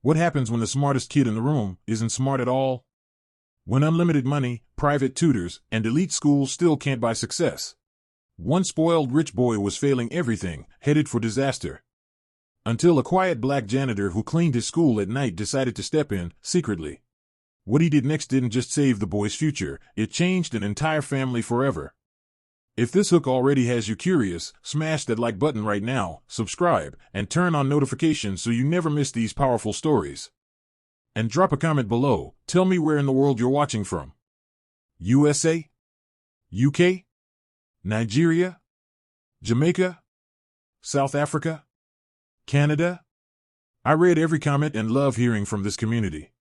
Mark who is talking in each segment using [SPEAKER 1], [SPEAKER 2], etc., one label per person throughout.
[SPEAKER 1] What happens when the smartest kid in the room isn't smart at all? When unlimited money, private tutors, and elite schools still can't buy success. One spoiled rich boy was failing everything, headed for disaster. Until a quiet black janitor who cleaned his school at night decided to step in, secretly. What he did next didn't just save the boy's future, it changed an entire family forever. If this hook already has you curious, smash that like button right now, subscribe, and turn on notifications so you never miss these powerful stories. And drop a comment below, tell me where in the world you're watching from. USA? UK? Nigeria? Jamaica? South Africa? Canada? I read every comment and love hearing from this community.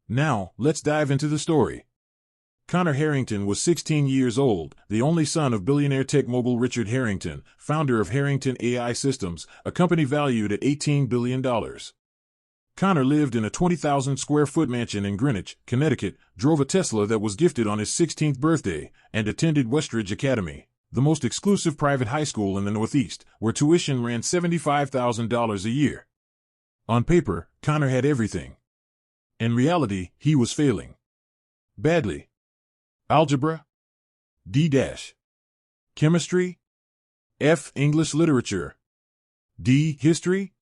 [SPEAKER 1] Now, let's dive into the story. Connor Harrington was 16 years old, the only son of billionaire tech mogul Richard Harrington, founder of Harrington AI Systems, a company valued at $18 billion. Connor lived in a 20,000 square foot mansion in Greenwich, Connecticut, drove a Tesla that was gifted on his 16th birthday, and attended Westridge Academy, the most exclusive private high school in the Northeast, where tuition ran $75,000 a year. On paper, Connor had everything. In reality, he was failing. Badly. Algebra? D-. Chemistry? F. English literature? D. History?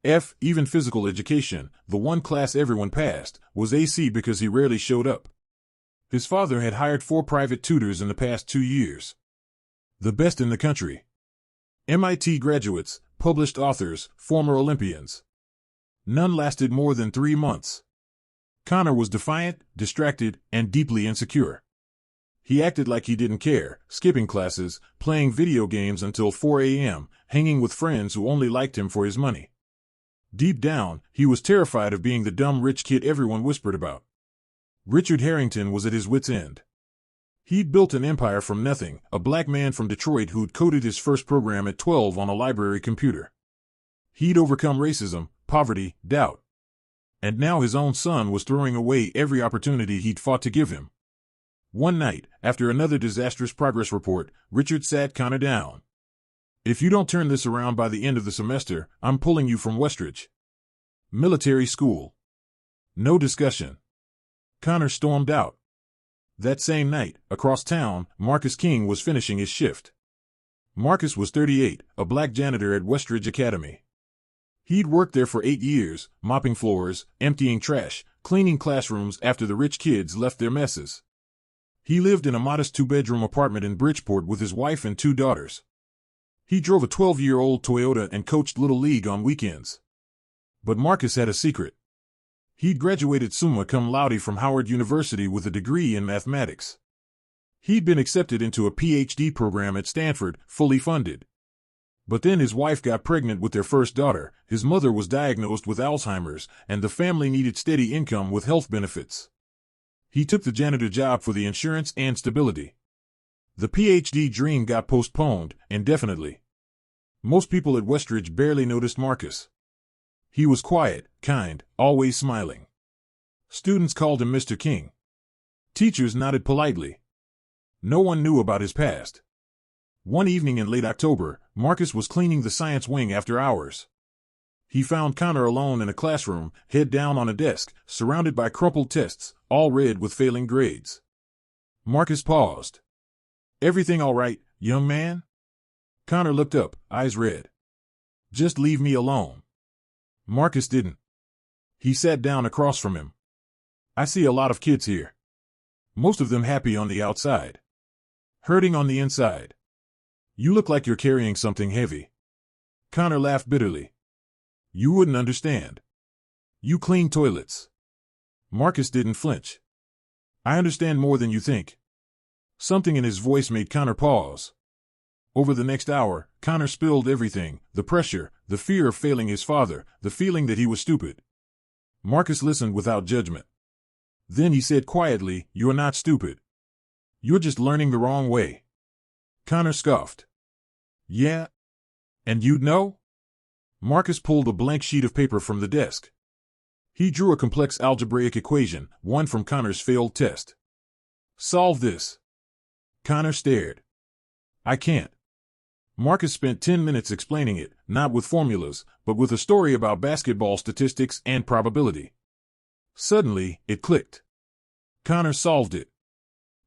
[SPEAKER 1] F. Even physical education, the one class everyone passed, was AC because he rarely showed up. His father had hired 4 private tutors in the past 2 years. The best in the country. MIT graduates, published authors, former Olympians. None lasted more than 3 months. Connor was defiant, distracted, and deeply insecure. He acted like he didn't care, skipping classes, playing video games until 4 a.m., hanging with friends who only liked him for his money. Deep down, he was terrified of being the dumb rich kid everyone whispered about. Richard Harrington was at his wits' end. He'd built an empire from nothing, a black man from Detroit who'd coded his first program at 12 on a library computer. He'd overcome racism, poverty, doubt. And now his own son was throwing away every opportunity he'd fought to give him. One night, after another disastrous progress report, Richard sat Connor down. If you don't turn this around by the end of the semester, I'm pulling you from Westridge. Military school. No discussion. Connor stormed out. That same night, across town, Marcus King was finishing his shift. Marcus was 38, a black janitor at Westridge Academy. He'd worked there for 8 years, mopping floors, emptying trash, cleaning classrooms after the rich kids left their messes. He lived in a modest 2-bedroom apartment in Bridgeport with his wife and 2 daughters. He drove a 12-year-old Toyota and coached Little League on weekends. But Marcus had a secret. He'd graduated summa cum laude from Howard University with a degree in mathematics. He'd been accepted into a PhD program at Stanford, fully funded. But then his wife got pregnant with their first daughter, his mother was diagnosed with Alzheimer's, and the family needed steady income with health benefits. He took the janitor job for the insurance and stability. The PhD dream got postponed, indefinitely. Most people at Westridge barely noticed Marcus. He was quiet, kind, always smiling. Students called him Mr. King. Teachers nodded politely. No one knew about his past. One evening in late October, Marcus was cleaning the science wing after hours. He found Connor alone in a classroom, head down on a desk, surrounded by crumpled tests, all red with failing grades. Marcus paused. "Everything all right, young man?" Connor looked up, eyes red. "Just leave me alone." Marcus didn't. He sat down across from him. "I see a lot of kids here. Most of them happy on the outside. Hurting on the inside. You look like you're carrying something heavy." Connor laughed bitterly. "You wouldn't understand. You clean toilets." Marcus didn't flinch. "I understand more than you think." Something in his voice made Connor pause. Over the next hour, Connor spilled everything, the pressure, the fear of failing his father, the feeling that he was stupid. Marcus listened without judgment. Then he said quietly, "You're not stupid. You're just learning the wrong way." Connor scoffed. "Yeah? And you'd know?" Marcus pulled a blank sheet of paper from the desk. He drew a complex algebraic equation, one from Connor's failed test. "Solve this." Connor stared. "I can't." Marcus spent 10 minutes explaining it, not with formulas, but with a story about basketball statistics and probability. Suddenly, it clicked. Connor solved it.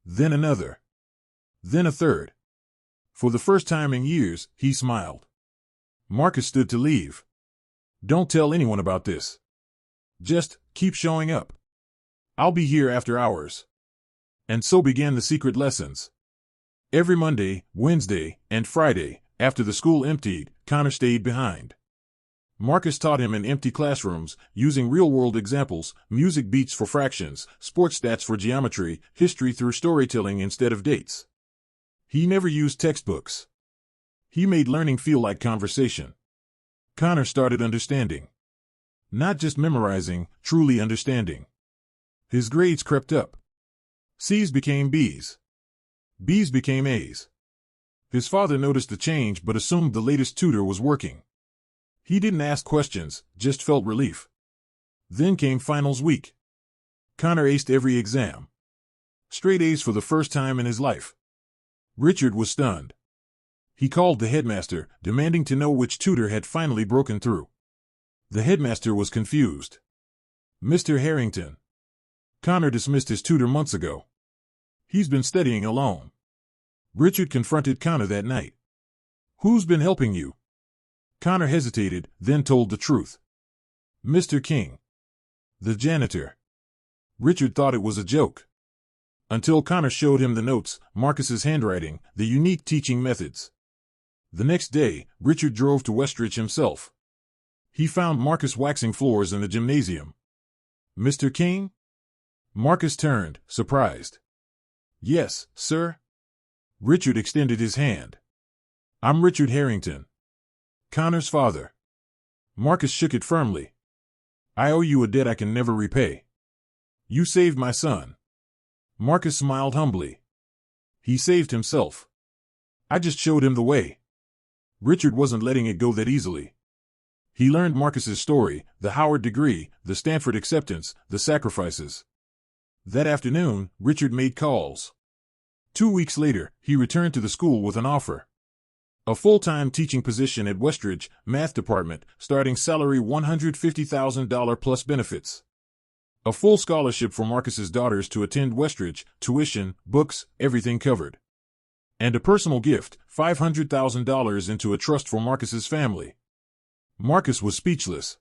[SPEAKER 1] Then another. Then a third. For the first time in years, he smiled. Marcus stood to leave. Don't tell anyone about this. Just keep showing up. I'll be here after hours. And so began the secret lessons. Every Monday, Wednesday, and Friday, after the school emptied, Connor stayed behind. Marcus taught him in empty classrooms, using real-world examples, music beats for fractions, sports stats for geometry, history through storytelling instead of dates. He never used textbooks. He made learning feel like conversation. Connor started understanding. Not just memorizing, truly understanding. His grades crept up. C's became B's. B's became A's. His father noticed the change but assumed the latest tutor was working. He didn't ask questions, just felt relief. Then came finals week. Connor aced every exam. Straight A's for the first time in his life. Richard was stunned. He called the headmaster, demanding to know which tutor had finally broken through. The headmaster was confused. Mr. Harrington. Connor dismissed his tutor months ago. He's been studying alone. Richard confronted Connor that night. Who's been helping you? Connor hesitated, then told the truth. Mr. King. The janitor. Richard thought it was a joke. Until Connor showed him the notes, Marcus's handwriting, the unique teaching methods. The next day, Richard drove to Westridge himself. He found Marcus waxing floors in the gymnasium. Mr. King? Marcus turned, surprised. Yes, sir. Richard extended his hand. I'm Richard Harrington. Connor's father. Marcus shook it firmly. I owe you a debt I can never repay. You saved my son. Marcus smiled humbly. He saved himself. I just showed him the way. Richard wasn't letting it go that easily. He learned Marcus's story, the Howard degree, the Stanford acceptance, the sacrifices. That afternoon, Richard made calls. 2 weeks later, he returned to the school with an offer. A full-time teaching position at Westridge, math department, starting salary $150,000 plus benefits. A full scholarship for Marcus's daughters to attend Westridge, tuition, books, everything covered. And a personal gift, $500,000 into a trust for Marcus's family. Marcus was speechless.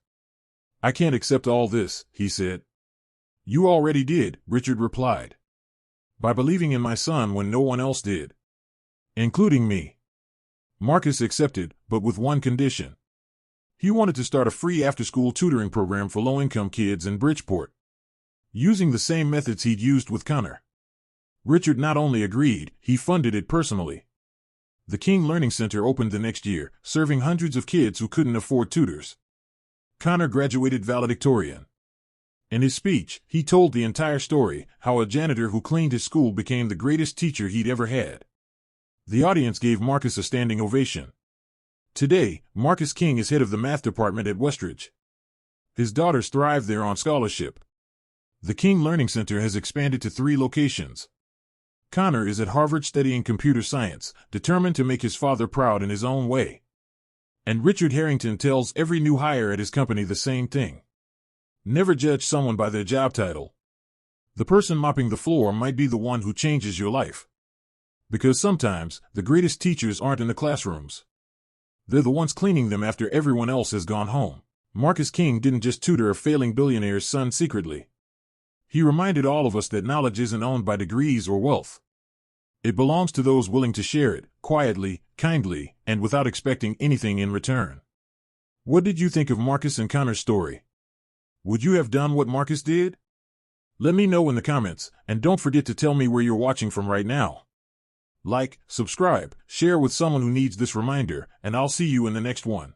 [SPEAKER 1] I can't accept all this, he said. You already did, Richard replied. By believing in my son when no one else did. Including me. Marcus accepted, but with one condition. He wanted to start a free after-school tutoring program for low-income kids in Bridgeport. Using the same methods he'd used with Connor. Richard not only agreed, he funded it personally. The King Learning Center opened the next year, serving hundreds of kids who couldn't afford tutors. Connor graduated valedictorian. In his speech, he told the entire story, how a janitor who cleaned his school became the greatest teacher he'd ever had. The audience gave Marcus a standing ovation. Today, Marcus King is head of the math department at Westridge. His daughters thrive there on scholarship. The King Learning Center has expanded to 3 locations. Connor is at Harvard studying computer science, determined to make his father proud in his own way. And Richard Harrington tells every new hire at his company the same thing. Never judge someone by their job title. The person mopping the floor might be the one who changes your life. Because sometimes, the greatest teachers aren't in the classrooms. They're the ones cleaning them after everyone else has gone home. Marcus King didn't just tutor a failing billionaire's son secretly. He reminded all of us that knowledge isn't owned by degrees or wealth. It belongs to those willing to share it, quietly, kindly, and without expecting anything in return. What did you think of Marcus and Connor's story? Would you have done what Marcus did? Let me know in the comments, and don't forget to tell me where you're watching from right now. Like, subscribe, share with someone who needs this reminder, and I'll see you in the next one.